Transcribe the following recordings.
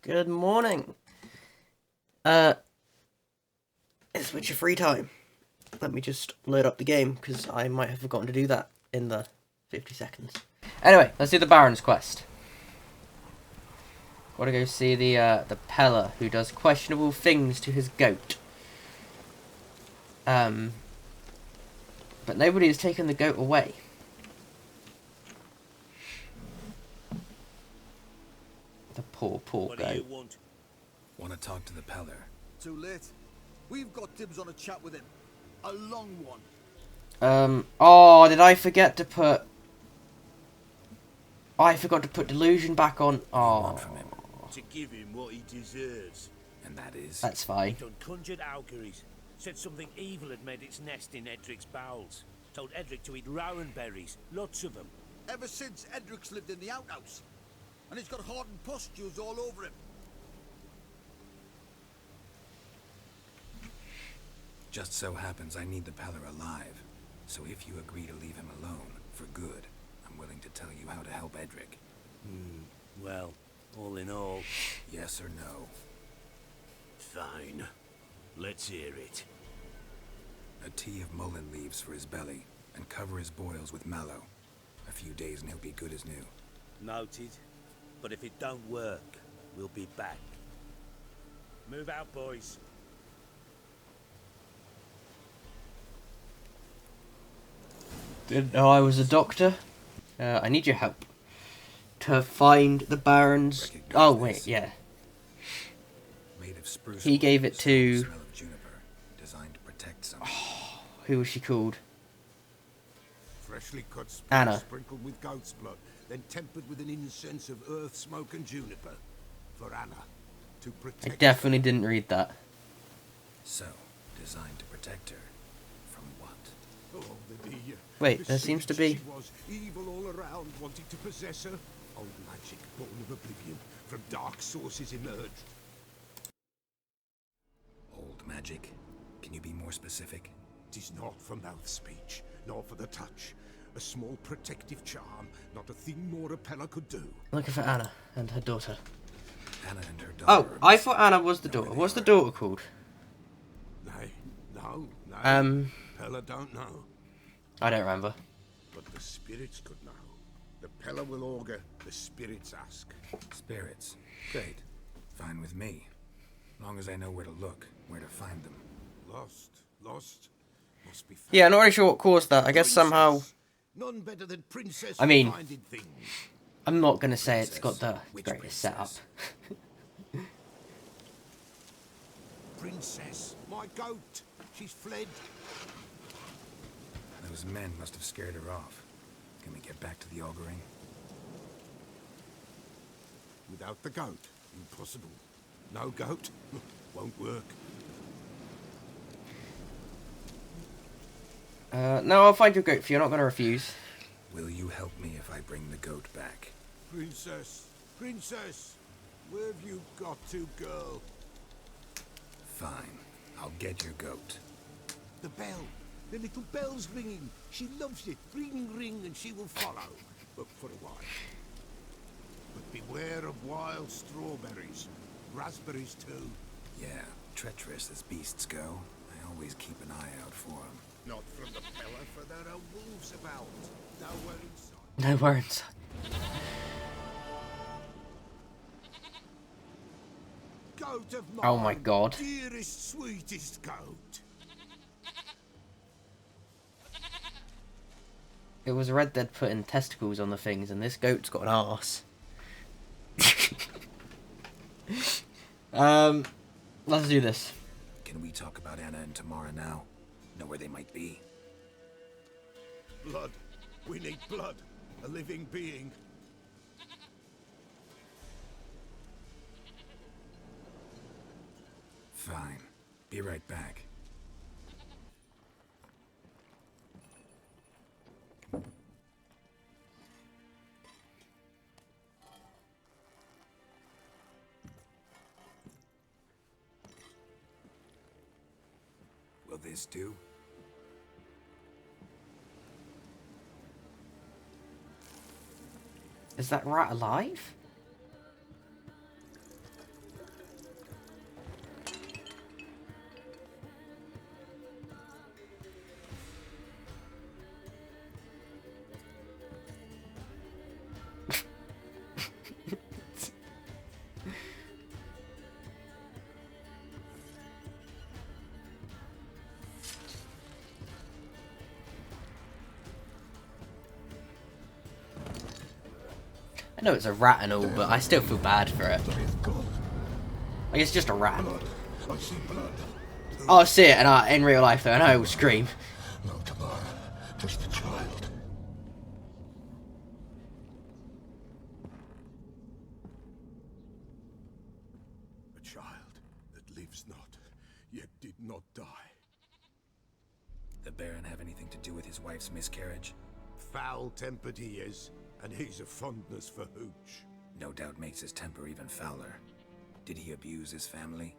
Good morning. It's with your free time. Let me just load up the game, because I might have forgotten to do that in the 50 seconds. Anyway, let's do the Baron's quest. Gotta go see the pellar who does questionable things to his goat. But nobody has taken the goat away. The poor What do you goat. Want to talk to the pellar? Too late. We've got dibs on a chat with him. A long one. Oh, did I forget to put... Oh, I forgot to put delusion back on. Oh, From him, To give him what he deserves. and that is. that's fine. Done conjured auguries. Said something evil had made its nest in Edric's bowels. Told Edric to eat rowan berries. Lots of them. Ever since Edric's lived in the outhouse. And he's got hardened pustules all over him. Just so happens I need the pellar alive. So if you agree to leave him alone, for good, I'm willing to tell you how to help Edric. Well, all in all, Yes or no? fine. Let's hear it. A tea of mullein leaves for his belly, and cover his boils with mallow. A few days and he'll be good as new. Noted. But if it don't work, we'll be back. Move out, boys. Didn't know I was a doctor. I need your help. To find the Baron's... Recognize Oh, wait, this? yeah. Made of spruce He wood, gave it strong to- smell of juniper, designed to protect someone. Who was she called? Freshly cut spruce Anna. sprinkled with goat's blood, then tempered with an incense of earth, smoke, and juniper. For Anna, to I protect definitely didn't read that. So, designed to protect her. From what? Oh, the Wait, there seems to be- She was evil all around, wanting to possess her. Old magic, born of oblivion, from dark sources emerged. Old magic? Can you be more specific? 'Tis not for mouth speech, nor for the touch. A small protective charm, not a thing more a pellar could do. Looking for Anna and her daughter. Anna and her Oh, daughter. I thought Anna was the Know where daughter. they What's the are. daughter called? Nay, no. Pellar don't know. I don't remember. But the spirits could know. The pellar will augur, the spirits ask. Spirits. Great. Fine with me. Long as I know where to look, where to find them. Lost, must be found. Yeah, not really sure what caused that. I guess somehow... Princess. None better than princess I mean- for finding things. I'm not going to say it's got the Which greatest setup. princess? Princess, my goat. She's fled. Those men must have scared her off. Can we get back to the auguring? Without the goat, impossible. No goat, won't work. No, I'll find your goat for you. I'm not going to refuse. Will you help me if I bring the goat back? Princess, where have you got to, girl? Fine. I'll get your goat. The bell. The little bell's ringing. She loves it. Ring, ring, and she will follow. But for a while. But beware of wild strawberries. Raspberries, too. Yeah, treacherous as beasts go. I always keep an eye out for them. Not from the pellar, for there are wolves about. Nowhere inside. No words. Goat of mine. Oh my God. Dearest, sweetest goat. It was Red Dead putting testicles on the things, and this goat's got an arse. Let's do this. Can we talk about Anna and Tamara now? Know where they might be? Blood. We need blood. A living being. Fine. Be right back. Will this do? Is that rat alive? know it's a rat and all, but I still feel bad for it. Like, it's just a rat. I see blood. I'll see it in real life though, and I will scream. No, Tamara, just a child. A child that lives not, yet did not die. The Baron have anything to do with his wife's miscarriage? Foul-tempered he is, and he's a fondness for hooch. No doubt makes his temper even fouler. Did he abuse his family?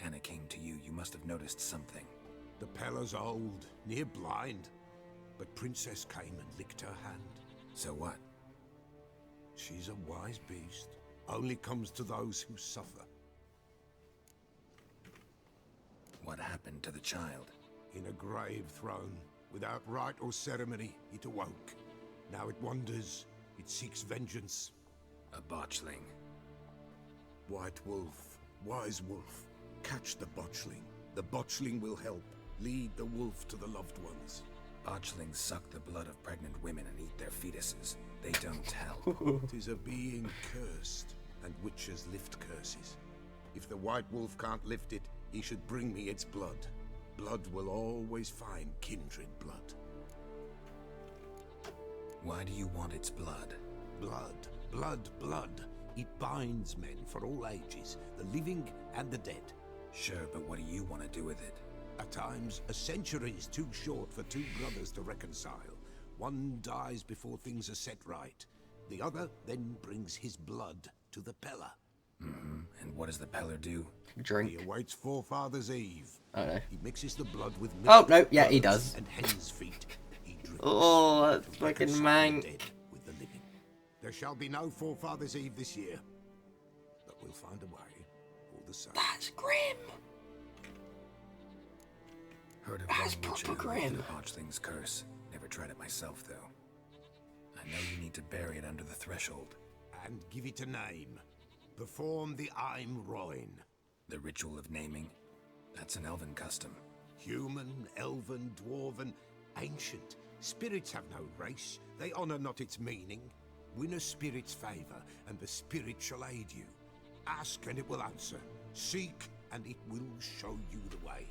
Anna came to you. You must have noticed something. The Pellar's old, near blind, but Princess came and licked her hand. So what? She's a wise beast. Only comes to those who suffer. What happened to the child? In a grave thrown, without rite or ceremony, it awoke. Now it wanders, it seeks vengeance. A botchling. White wolf, wise wolf, catch the botchling. The botchling will help, lead the wolf to the loved ones. Botchlings suck the blood of pregnant women and eat their fetuses. They don't help. 'Tis a being cursed, and witches lift curses. If the white wolf can't lift it, he should bring me its blood. Blood will always find kindred blood. Why do you want its blood? Blood, blood, blood. It binds men for all ages, the living and the dead. Sure, but what do you want to do with it? At times, a century is too short for two brothers to reconcile. One dies before things are set right. The other then brings his blood to the pellar. And what does the pellar do? Drink. He awaits forefathers' eve. Oh no. He mixes the blood with milk, Oh, no, yeah, he birds, does. and hen's feet. He drinks Oh, that's to fucking reconcile mang. the dead with the living. There shall be no forefathers' eve this year, but we'll find a way all the same. That's grim. Heard of That's one witch proper who lived grim. the botchling's curse. Never tried it myself, though. I know you need to bury it under the threshold. And give it a name. Perform the Aim Roin. The ritual of naming? That's an elven custom. Human, elven, dwarven, ancient. Spirits have no race. They honor not its meaning. Win a spirit's favor, and the spirit shall aid you. Ask, and it will answer. Seek, and it will show you the way.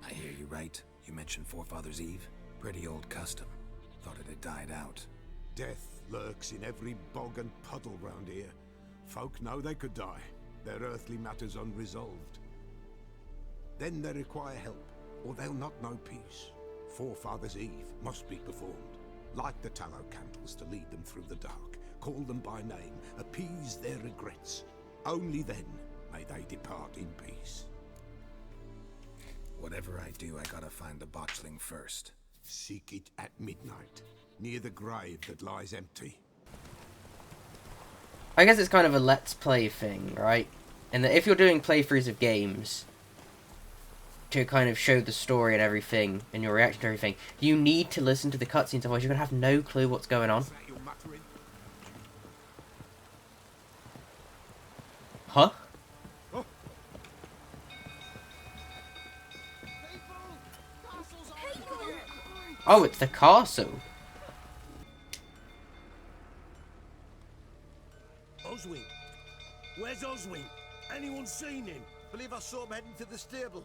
I hear you right. You mentioned Forefathers' Eve? Pretty old custom. Thought it had died out. Death lurks in every bog and puddle round here. Folk know they could die, their earthly matters unresolved. Then they require help, or they'll not know peace. Forefathers' Eve must be performed. Light the tallow candles to lead them through the dark. Call them by name, appease their regrets. Only then may they depart in peace. Whatever I do, I gotta find the botchling first. Seek it at midnight, near the grave that lies empty. I guess it's kind of a let's play thing, right? And that if you're doing playthroughs of games to kind of show the story and everything, and your reaction to everything, you need to listen to the cutscenes, otherwise you're gonna have no clue what's going on. Is that your muttering? Huh? Oh, it's the castle. Oswin. Where's Oswin? Anyone seen him? Believe I saw him heading to the stable.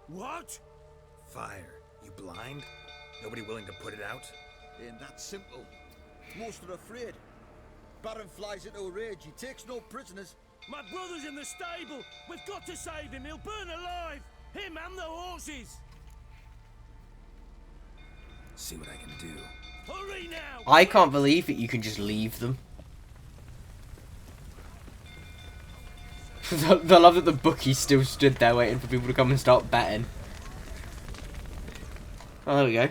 What? Fire. You blind? Nobody willing to put it out? Ain't that simple. Most are afraid. Baron flies into a rage. He takes no prisoners. My brother's in the stable. We've got to save him. He'll burn alive. Him and the horses. See what I can do. Hurry now. I can't believe that you can just leave them. I love that the bookie still stood there waiting for people to come and start betting. Oh, there we go.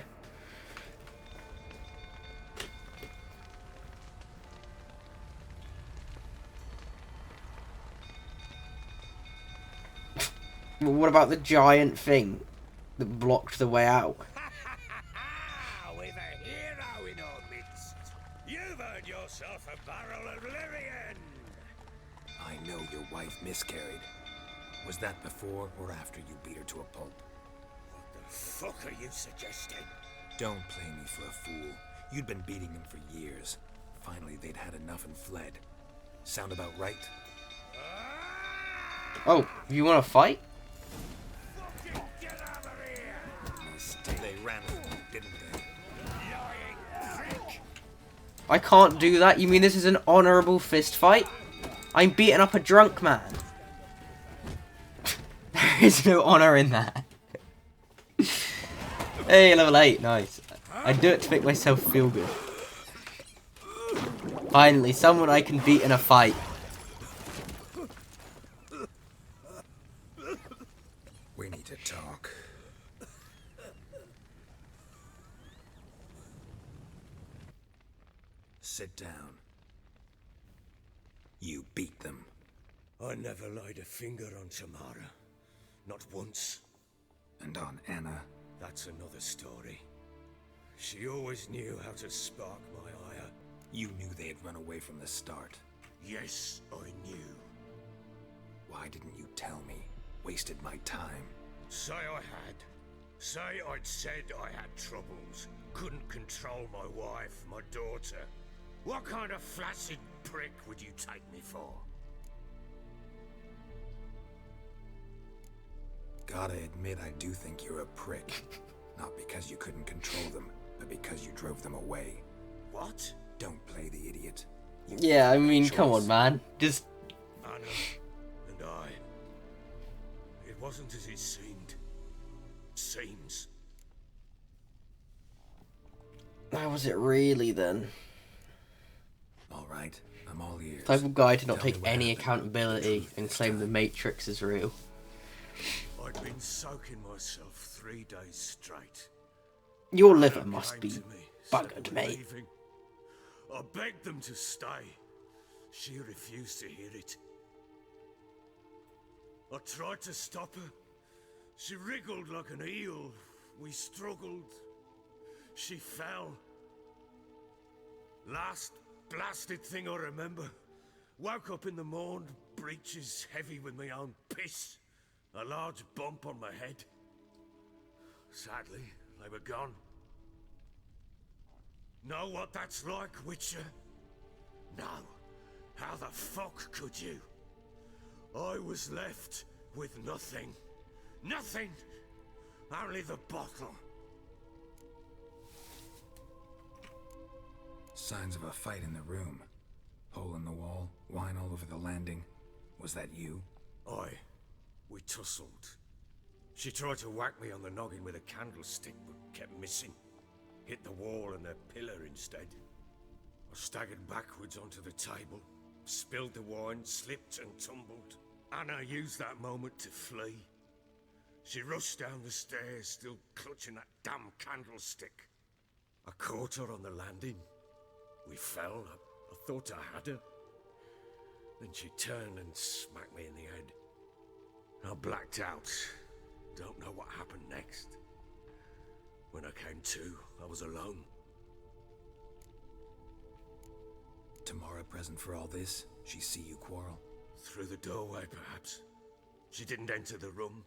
Well, what about the giant thing that blocked the way out? With a hero in our midst. You've earned yourself a barrel of Lyrian. I know your wife miscarried. Was that before or after you beat her to a pulp? What the fuck are you suggesting? Don't play me for a fool. You'd been beating him for years. Finally, they'd had enough and fled. Sound about right? Oh, you want to fight? Get out of here! Mistake. They ran with me, didn't they? I can't do that. You mean this is an honourable fist fight? I'm beating up a drunk man. There is no honour in that. Hey, level 8, nice. I do it to make myself feel good. Finally, someone I can beat in a fight. We need to talk. Sit down. You beat them. I never laid a finger on Tamara. Not once. And on Anna. That's another story. She always knew how to spark my ire. You knew they had run away from the start. Yes, I knew. Why didn't you tell me? Wasted my time. Say I had. Say I'd said I had troubles. Couldn't control my wife, my daughter. What kind of flaccid prick would you take me for? Gotta admit, I do think you're a prick. Not because you couldn't control them, but because you drove them away. What? Don't play the idiot. You Yeah, I mean, choice. come on, man. Just... Anna and I. It wasn't as it seemed. Seems. How was it really, then? All right, I'm all ears. Type of guy to not Tell me take what any happened. accountability Truth and this claim the time. Matrix is real. I'd been soaking myself 3 days straight. Your liver Anna must came be to me, said buggered, we're mate. leaving. I begged them to stay. She refused to hear it. I tried to stop her. She wriggled like an eel. We struggled. She fell. Last blasted thing I remember. Woke up in the morn, breeches heavy with my own piss. A large bump on my head. Sadly, they were gone. Know what that's like, Witcher? No. How the fuck could you? I was left with nothing. Nothing! Only the bottle. Signs of a fight in the room. Hole in the wall, wine all over the landing. Was that you? We tussled. She tried to whack me on the noggin with a candlestick, but kept missing. Hit the wall and a pillar instead. I staggered backwards onto the table, spilled the wine, slipped and tumbled. Anna used that moment to flee. She rushed down the stairs, still clutching that damn candlestick. I caught her on the landing. We fell. I thought I had her. Then she turned and smacked me in the head. I blacked out. Don't know what happened next. When I came to, I was alone. Tamara present for all this? She see you quarrel? Through the doorway, perhaps. She didn't enter the room.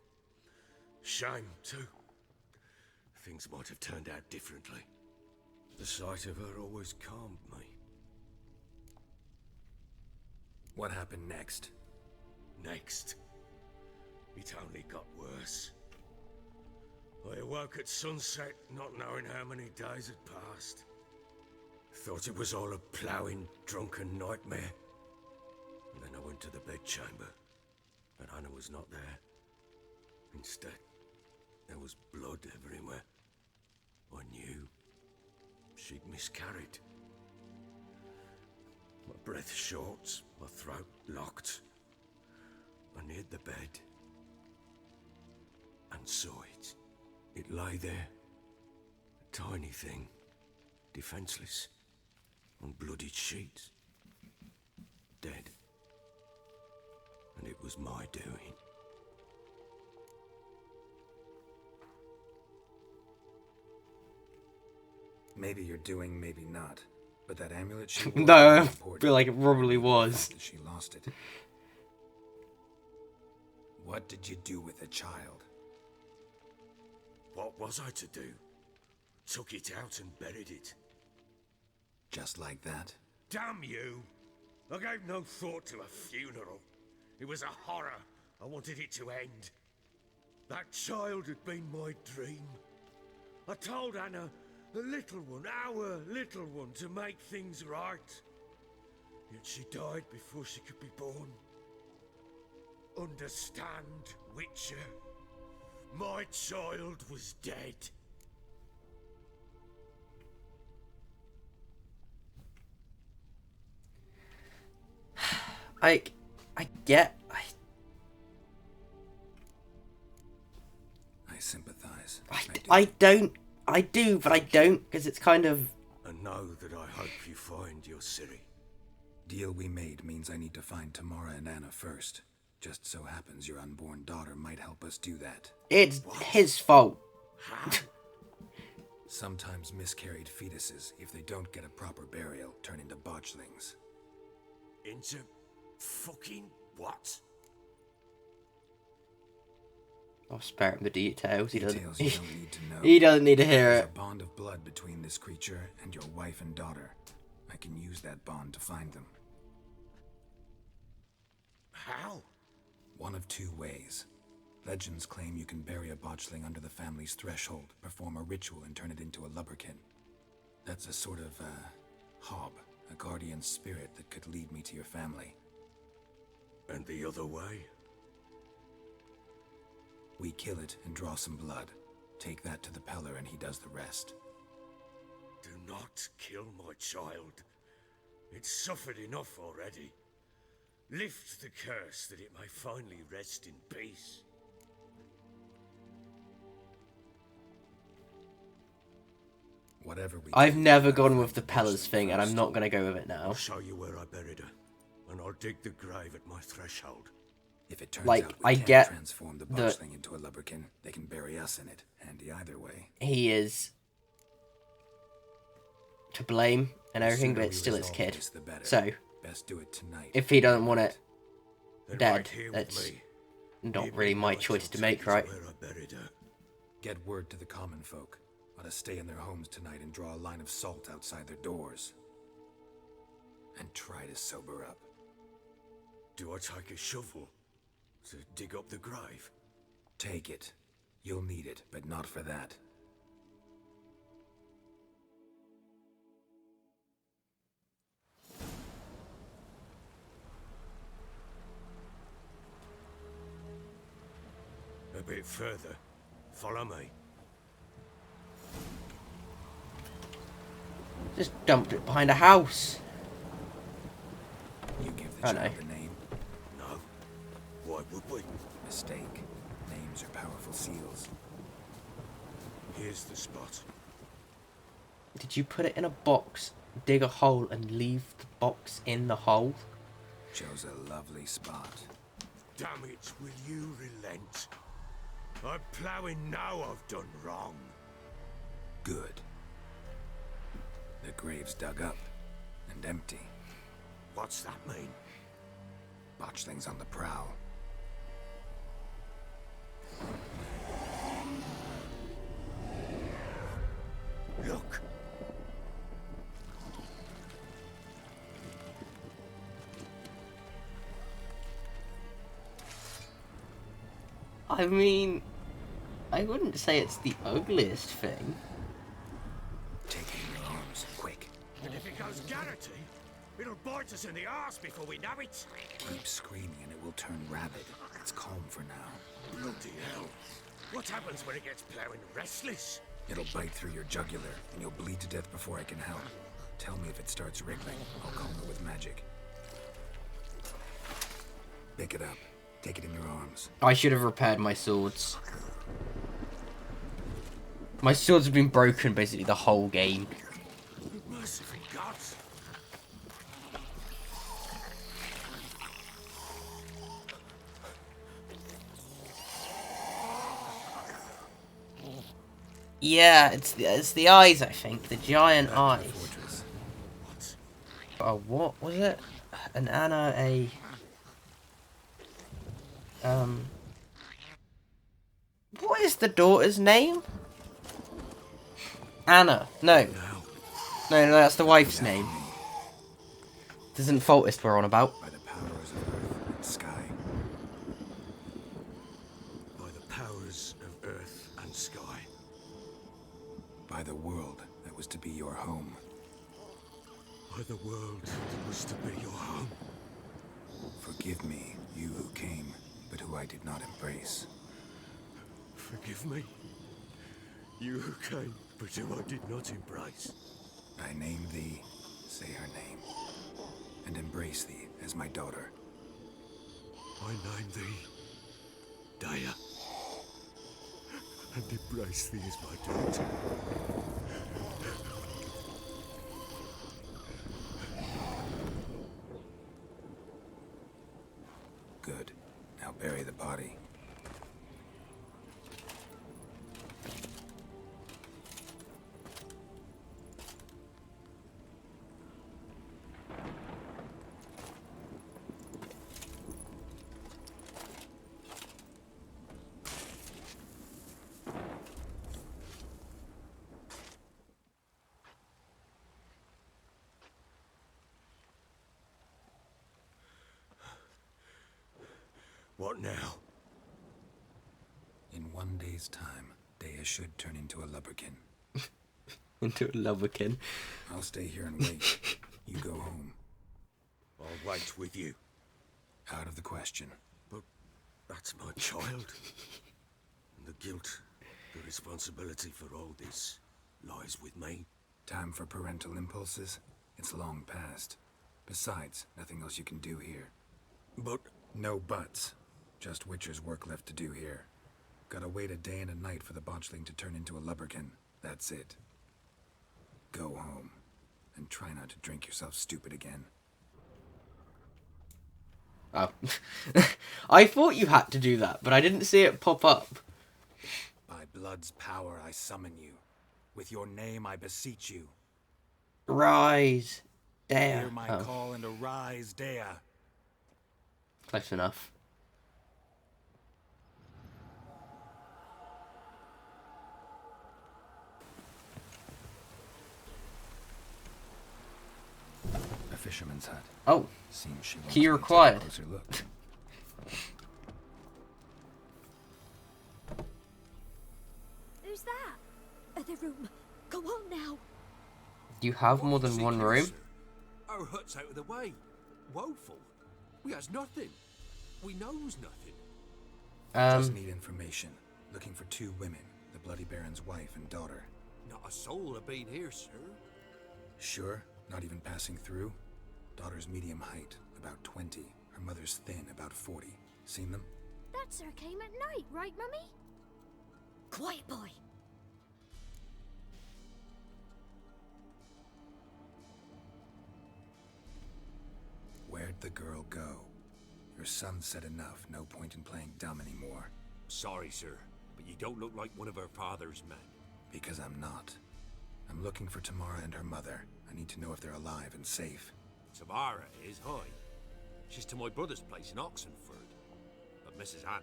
Shame, too. Things might have turned out differently. The sight of her always calmed me. What happened next? Next, it only got worse. I awoke at sunset, not knowing how many days had passed. Thought it was all a ploughing, drunken nightmare. And then I went to the bedchamber, and Anna was not there. Instead, there was blood everywhere. I knew she'd miscarried. My breath short, my throat locked. I neared the bed and saw it. It lay there, a tiny thing, defenseless, on bloodied sheets, dead. And it was my doing. Maybe you're doing, maybe not. But that amulet she wore No, I was important. feel like it probably was. She lost it. What did you do with the child? What was I to do? Took it out and buried it. Just like that? Damn you! I gave no thought to a funeral. It was a horror. I wanted it to end. That child had been my dream. I told Anna, the little one, our little one, to make things right. Yet she died before she could be born. Understand, Witcher? My child was dead. I get. I sympathize. I don't. I do, but I don't, because it's kind of. And know that I hope you find your Ciri. Deal we made means I need to find Tamara and Anna first. Just so happens your unborn daughter might help us do that. It's his fault. How? Sometimes miscarried fetuses, if they don't get a proper burial, turn into botchlings. Into fucking what? I'll spare him the details. He doesn't. Details you don't need to know. He doesn't need to hear There's it. a bond of blood between this creature and your wife and daughter. I can use that bond to find them. How? One of two ways. Legends claim you can bury a botchling under the family's threshold, perform a ritual, and turn it into a lubberkin. That's a sort of, hob, a guardian spirit that could lead me to your family. And the other way? We kill it and draw some blood. Take that to the pellar and he does the rest. Do not kill my child. It's suffered enough already. Lift the curse that it may finally rest in peace. Whatever we I've do, never I'll gone find with the the Pellars botchling thing, and I'm first. not going to go with it now. I'll show you where I buried her, and I'll dig the grave at my threshold. If it turns Like, out we I can't get transform the the- botchling into a lubberkin, they can bury us in it. Handy either way. He is to blame and everything, The but it's sooner still we his resolve kid. this, the better. So, Best do it tonight. if he doesn't want it Then dead, wait here with that's me. not Give really me my night choice till to make, tell you right? Where I buried her. Get word to the common folk. Let us stay in their homes tonight and draw a line of salt outside their doors. And try to sober up. Do I take a shovel to dig up the grave? Take it. You'll need it, but not for that. A bit further. Follow me. Just dumped it behind a house. You give the Oh, child no. a name. No. Why would we? Mistake. Names are powerful seals. Here's the spot. Did you put it in a box, dig a hole, and leave the box in the hole? Chose a lovely spot. Damn it, will you relent? I'm ploughing now I've done wrong. Good. The grave's dug up and empty. What's that mean? Botchling's on the prowl. Look. I mean, I wouldn't say it's the ugliest thing. Take it in your arms, quick. And if it goes garrety, it'll bite us in the arse before we know it. Keep screaming and it will turn rabid. It's calm for now. Bloody hell. What happens when it gets ploughing restless? It'll bite through your jugular, and you'll bleed to death before I can help. Tell me if it starts wriggling. I'll calm it with magic. Pick it up. Take it in your arms. I should have repaired my swords. My swords have been broken basically the whole game. Merciful gods. Yeah, it's the eyes, I think. The giant Back to the eyes. fortress. Oh, what was it? An Anna, a... What is the daughter's name? Anna. No. No, that's the wife's name. isn't Faultist we're on about. By the powers of earth and sky. By the powers of earth and sky. By the world that was to be your home. By the world that was to be your home. Forgive me, you who came, but who I did not embrace. Forgive me, you who came, but who I did not embrace. I name thee, say her name, and embrace thee as my daughter. I name thee Daya, and embrace thee as my daughter. Good. Now bury the body. What now? In 1 day's time, Dea should turn into a lubberkin. Into a lubberkin. I'll stay here and wait. You go home. I'll wait with you. Out of the question. But that's my child. And the guilt, the responsibility for all this lies with me. Time for parental impulses? It's long past. Besides, nothing else you can do here. But No buts. Just Witcher's work left to do here. Gotta wait a day and a night for the Botchling to turn into a lubberkin. That's it. Go home. And try not to drink yourself stupid again. Oh. I thought you had to do that, but I didn't see it pop up. By blood's power I summon you. With your name I beseech you. Rise. There. Hear my call and arise, Dea. Close enough. A fisherman's hut. Oh, Seems she wants key me to take a required. closer look. Who's that? Other room. Go on now. You have more than one room? Our hut's out of the way. Woeful. We has nothing. We knows nothing. Just need information. Looking for 2 women. The Bloody Baron's wife and daughter. Not a soul have been here, sir. Sure? Not even passing through? Daughter's medium height, about 20. Her mother's thin, about 40. Seen them? That sir came at night, right, Mummy? Quiet, boy. Where'd the girl go? Your son said enough. No point in playing dumb anymore. Sorry, sir, but you don't look like one of her father's men. Because I'm not. I'm looking for Tamara and her mother. I need to know if they're alive and safe. Tamara is, hi. She's to my brother's place in Oxenford. But Mrs. Anna,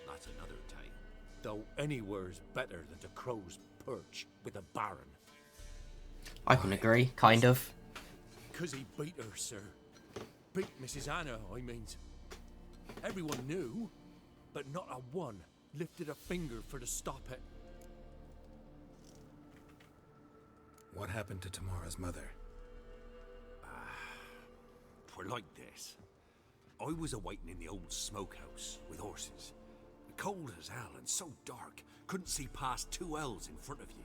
that's another tale. Though anywhere's better than to Crow's Perch with a baron. I can agree, kind of. 'Cause he beat her, sir. Beat Mrs. Anna, I means. Everyone knew, but not a one lifted a finger for to stop it. What happened to Tamara's mother? Twere like this. I was awaiting in the old smokehouse with horses. Cold as hell and so dark, couldn't see past 2 ells in front of you.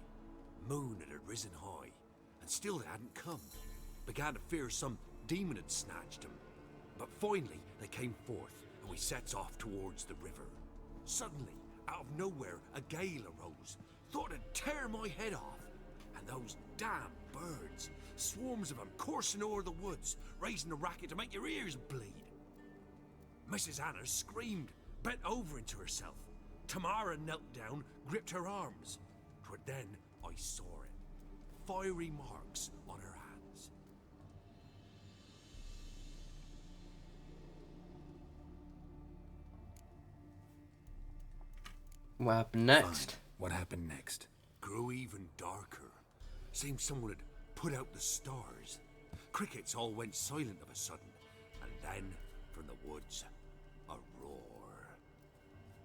Moon had risen high, and still they hadn't come. Began to fear some demon had snatched them. But finally they came forth, and we sets off towards the river. Suddenly, out of nowhere, a gale arose. Thought it'd tear my head off. And those damn birds, swarms of them coursing o'er the woods, raising a racket to make your ears bleed. Mrs. Anna screamed, bent over into herself. Tamara knelt down, gripped her arms. 'Twere then I saw it. Fiery marks on her hands. What happened next? Fine. What happened next? Grew even darker. Seemed someone had put out the stars. Crickets all went silent of a sudden, and then, from the woods, a roar.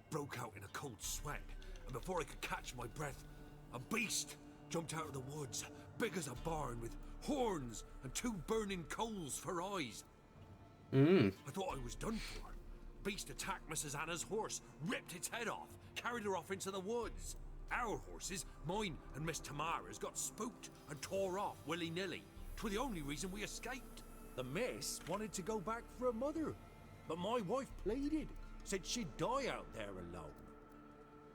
Broke out in a cold sweat, and before I could catch my breath, a beast jumped out of the woods, big as a barn, with horns and 2 burning coals for eyes. I thought I was done for. Beast attacked Mrs. Anna's horse, ripped its head off, carried her off into the woods. Our horses, mine and Miss Tamara's, got spooked and tore off willy-nilly. 'Twas the only reason we escaped. The miss wanted to go back for her mother, but my wife pleaded, said she'd die out there alone.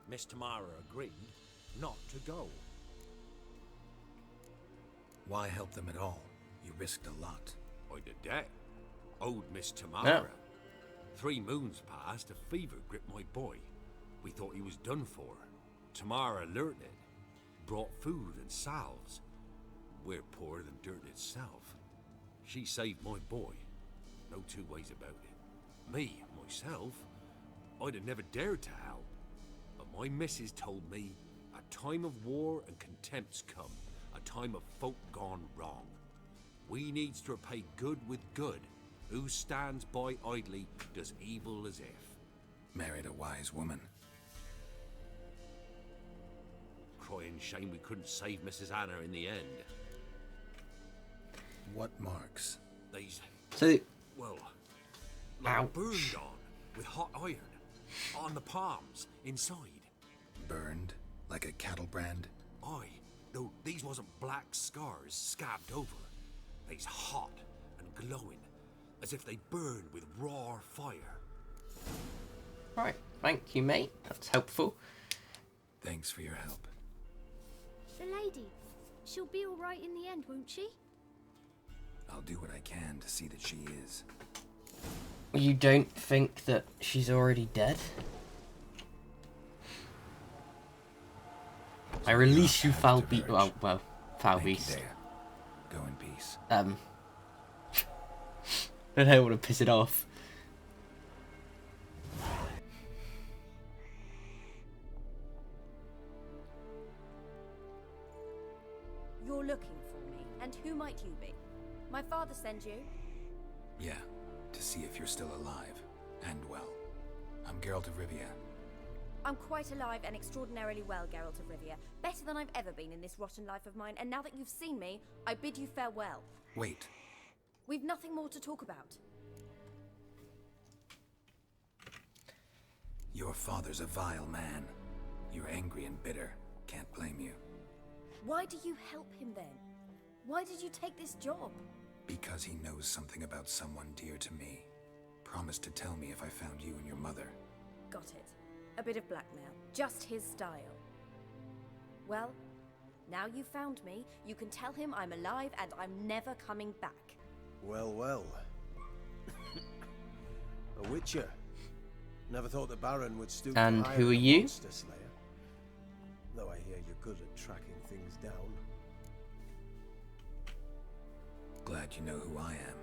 Miss Tamara agreed not to go. Why help them at all? You risked a lot. I'd a debt. Owed Miss Tamara. 3 moons passed, a fever gripped my boy. We thought he was done for. Tamara learnt it, brought food and salves. We're poorer than dirt itself. She saved my boy. No 2 ways about it. Me, myself, I'd have never dared to help. But my missus told me a time of war and contempt's come. A time of folk gone wrong. We needs to repay good with good. Who stands by idly does evil as if. Married a wise woman. Crying shame we couldn't save Mrs. Anna in the end. What marks? These, So, well, like ouch. burned on with hot iron. On the palms, inside. Burned? Like a cattle brand? Aye, though these wasn't black scars scabbed over. They's hot and glowing, as if they burned with raw fire. right, thank you, mate. That's helpful. Thanks for your help. The lady. She'll be all right in the end, won't she? I'll do what I can to see that she is. You don't think that she's already dead? I release you, foul beast. Well, foul Thank you, beast. Dea. Go in peace. I don't want to piss it off. You're looking for me, and who might you be? My father sent you? Yeah, to see if you're still alive. And well. I'm Geralt of Rivia. I'm quite alive and extraordinarily well, Geralt of Rivia. Better than I've ever been in this rotten life of mine, and now that you've seen me, I bid you farewell. Wait. We've nothing more to talk about. Your father's a vile man. You're angry and bitter. Can't blame you. Why do you help him then? Why did you take this job? Because he knows something about someone dear to me. Promised to tell me if I found you and your mother. Got it. A bit of blackmail. Just his style. Well, now you've found me, you can tell him I'm alive and I'm never coming back. Well, well. A witcher. Never thought the Baron would stoop to And hiring who are a you? monster slayer. Though I hear you're good at tracking things down. Glad you know who I am.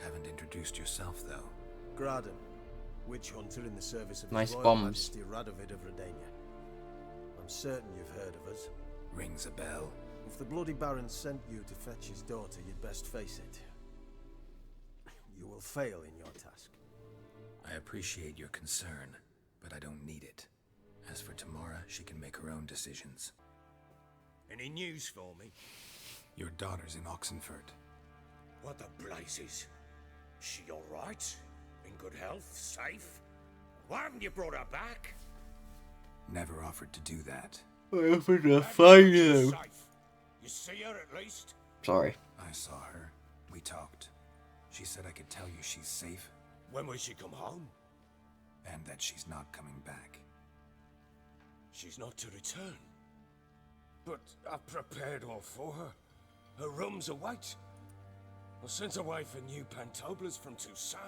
Haven't introduced yourself, though. Graden, witch hunter in the service of Nice His Royal bombs. Majesty Radovid of Redania. I'm certain you've heard of us. Rings a bell. If the bloody Baron sent you to fetch his daughter, you'd best face it. You will fail in your task. I appreciate your concern, but I don't need it. As for Tamara, she can make her own decisions. Any news for me? Your daughter's in Oxenfurt. What the blazes? She all right? In good health? Safe? Why haven't you brought her back? Never offered to do that. I offered to Safe. You see her at least? Sorry. I saw her. We talked. She said I could tell you she's safe, When will she come home? and that she's not coming back. She's not to return. But I've prepared all for her. Her rooms await. I sent away for new pantoblas from Toussaint.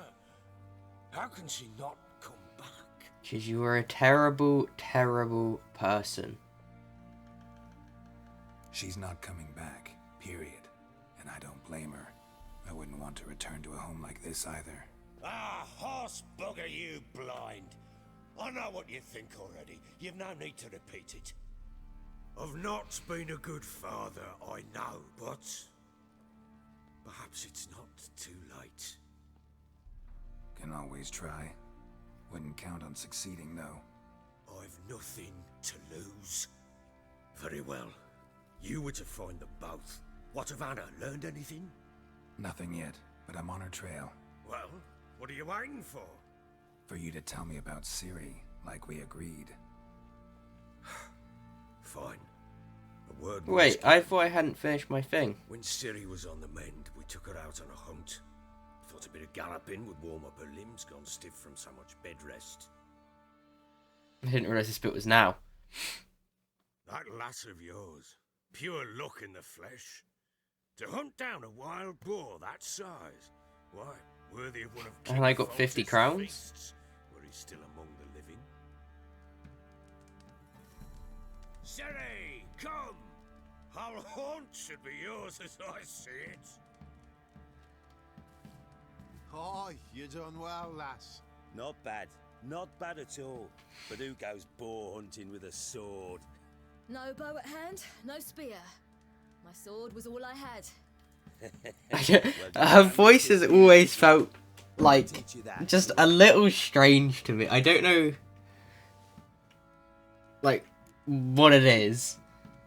How can she not come back? Because you were a terrible, terrible person. She's not coming back, period. And I don't blame her. I wouldn't want to return to a home like this either. Ah, horse bugger, you blind. I know what you think already. You've no need to repeat it. I've not been a good father, I know, but Perhaps it's not too late. Can always try. Wouldn't count on succeeding, though. I've nothing to lose. Very well. You were to find them both. What of Anna? Learned anything? Nothing yet, but I'm on her trail. Well, what are you waiting for? For you to tell me about Ciri, like we agreed. Fine. The word was Wait, given. I thought I hadn't finished my thing. When Ciri was on the mend, we took her out on a hunt. Thought a bit of galloping would warm up her limbs, gone stiff from so much bed rest. I didn't realise this bit was now. That lass of yours, pure luck in the flesh. To hunt down a wild boar that size, why, worthy of one of And I King got 50 Foltest's crowns? feasts, where he's still among the living. Ciri, come! Our haunt should be yours as I see it. Aye, you done well, lass. Not bad. Not bad at all. But who goes boar hunting with a sword? No bow at hand, no spear. My sword was all I had. Her voice has always felt like Teach you that. just a little strange to me. I don't know, like, what it is.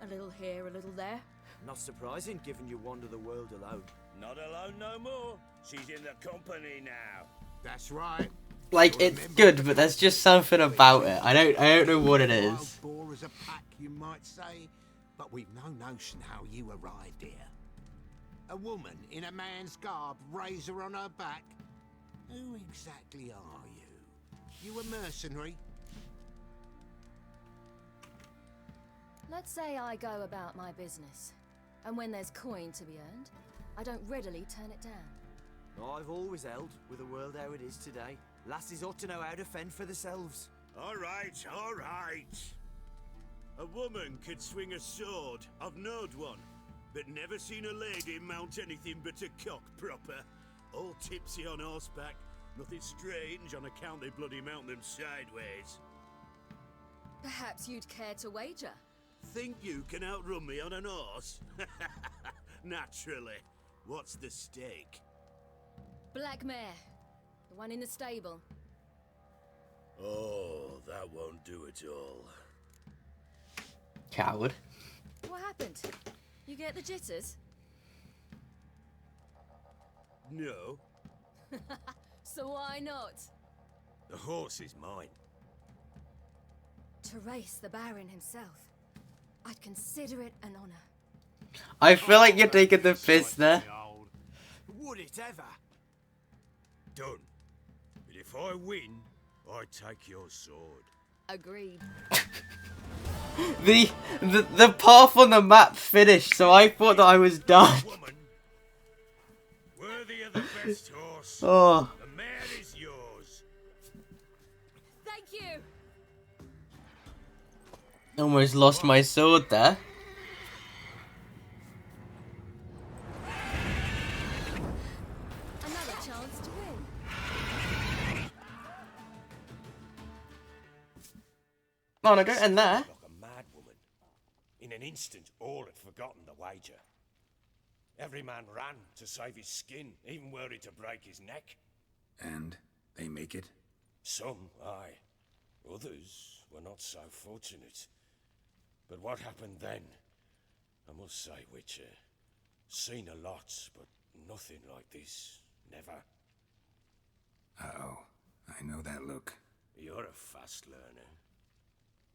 A little here, a little there. Not surprising, given you wander the world alone. Not alone no more. She's in the company now. That's right. Like, it's good, but there's just something about it. I don't know what it Wild is. boar as a pack, you might say, but we've no notion how you arrived here. A woman in a man's garb, razor on her back. Who exactly are you? You a mercenary? Let's say I go about my business. And when there's coin to be earned, I don't readily turn it down. I've always held, with the world how it is today, lasses ought to know how to fend for themselves. All right, all right. A woman could swing a sword. I've knowed one, but never seen a lady mount anything but a cock proper. All tipsy on horseback. Nothing strange on account they bloody mount them sideways. Perhaps you'd care to wager? Think you can outrun me on an horse? Naturally. What's the stake? Black mare. The one in the stable. Oh, that won't do it all. Coward. What happened? You get the jitters? No, So why not? The horse is mine. To race the Baron himself. I'd consider it an honor. I feel like you're taking the piss there. Would it ever? Done. But if I win, I take your sword. Agreed. The path on the map finished, so I thought that I was done. Woman, worthy of the best horse. Oh. The mare is yours. Thank you! Almost lost my sword there. Another chance to win. Oh no, don't end there. Like a mad woman. In an instant, all had forgotten the wager. Every man ran to save his skin, even worried to break his neck. And they make it? Some, aye. Others were not so fortunate. But what happened then? I must say, Witcher, seen a lot, but nothing like this. Never. Uh-oh. I know that look. You're a fast learner.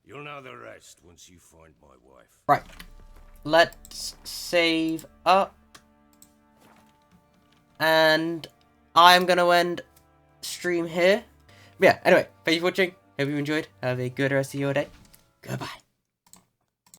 You'll know the rest once you find my wife. Right. Let's save up. And I'm going to end stream here. But yeah, anyway, thank you for watching. Hope you enjoyed. Have a good rest of your day. Goodbye.